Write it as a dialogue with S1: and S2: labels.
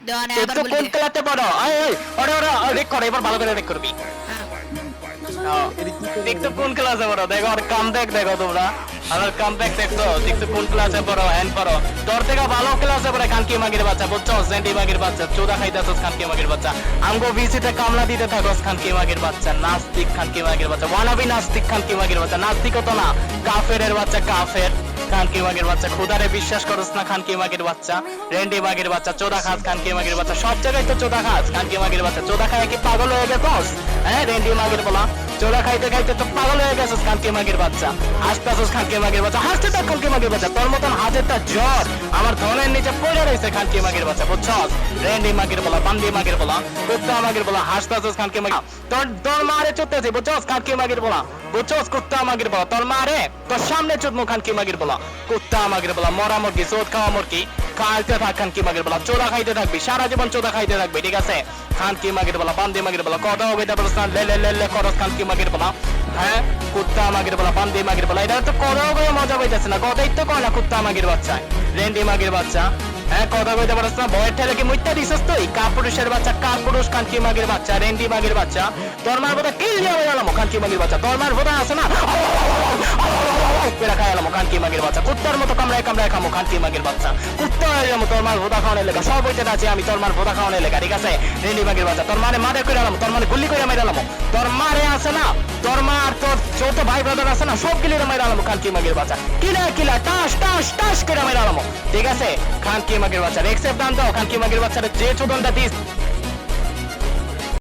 S1: দেওয়ানে আবার
S2: একটু
S1: বলে
S2: কোন
S1: দে।
S2: ক্লাসে পড়ো? এই এই ওরে ওরে রেক করে, এবার ভালো করে রেক করবি। দেখছো কোন ক্লাসে পড়ো? দেখো আর কাম দেখো তোমরা, আর কাম দেখছো, দেখছো কোন ক্লাসে পড়ো, হ্যান পড়ো। তোর থেকে ভালো ক্লাসে পড়ে খানকি মাগির বাচ্চা, বুঝছো? সেন্টি মাগির বাচ্চা, চোদা খাইতেছস খানকি মাগির বাচ্চা। আমগো ভিসিতে কামলা দিতে থাকস খানকি মাগির বাচ্চা, নাস্তিক খানকি মাগির বাচ্চা, ওয়ানাবি নাস্তিক খানকি মাগির বাচ্চা। নাস্তিক তো না, কাফেরের বাচ্চা, কাফের খানকি মাগির বাচ্চা। খুদারে বিশ্বাস করস না খানকি মাগির বাচ্চা, রেন্ডি মাগির বাচ্চা, চোদা খাস খানকি মাগির বাচ্চা। সব জায়গায় তো চোদা খাস খানকি মাগির বাচ্চা। চোদা খায় কি পাগল হয়ে গেছস? হ্যাঁ রেন্ডি মাগির বলা, চোদা খাইতে খাইতে তো পাগল হয়ে গেছস খানকি মাগির বাচ্চা। হাসতেছস খানকি মাগির বাচ্চা, হাসতে থাক খানকি মাগির বাচ্চা। তোর মতন হাজারটা জ্বর আমার ধনের নিচে পড়ে রয়েছে খানকি মাগির বাচ্চা, বুঝছস? রেন্ডি মাগির বলা, বান্দি মাগির বলা, কুত্তা মাগির বলা, হাসতেছস খানকি মাগির। তোর মারে চুদতেছি, বুঝছস? খানকি মাগির বলা, বুঝছস? কুত্তা মাগির বলা, তোর মারে তোর সামনে চুদমু খানকি মাগির বলা, কুত্তা মাগির বলা, মরা মুরগি, চোদ খাওয়া মুরগি, খাইতে থাক খানকি মাগির বলা। চোদা খাইতে থাকবি, সারা জীবন চোদা খাইতে থাকবি, ঠিক আছে? খানকি মাগির বলা, বান্দি মাগির বলা, কথা হইতে পারছ না, লে করস খানকি মাগির বলা। হ্যাঁ কুত্তা মাগির বলা, বান্দি মাগির বলা, এটা তো কথা হয়ে মজা পাইতেছে না, কথাই তো কয় না কুত্তা মাগির বাচ্চা, রেন্ডি মাগির বাচ্চা। হ্যাঁ কথা কইতে পারছ না, ভয়ের ঠেলে কি মুইতা দিছস তুই? কাপুরুষের বাচ্চা, কাপুরুষ খানকি মাগির বাচ্চা, রেন্ডি মাগির বাচ্চা। তোর মার বোধা কিল দিয়ে গেলাম খানকি মাগির বাচ্চা। তোর মার বোধা আছে না, পেড়া খাই গেলাম খানকি মাগির বাচ্চা। কুত্তার মতো কামড়ায় কামড়ায় খামো খানকি মাগির বাচ্চা। কুত্তা হয়ে যাবো তোর মার ভোদা খাওয়ানোর লেগা, সব হইতে আছে আমি তোর মার ভোদা খাওয়ানোর লেগা, ঠিক আছে? রেন্ডি মাগির বাচ্চা, তোর মানে মারে করে আলাম, তোর মানে গুল্লি করে মেরে আলাম। তোর মারে আছে না, তোর মা আর তোর চৌথ ভাই ব্রাদার আছে না, সব গিলিরে মেরে আলাম খানকি মাগির বাচ্চা। কিলা টাস টাস টাস করে মেরে আলাম, ঠিক আছে? খানকি মাগির বাচ্চা রেক্সেপ দান দাও খানকি মাগির বাচ্চারে, যে চোদনটা দিস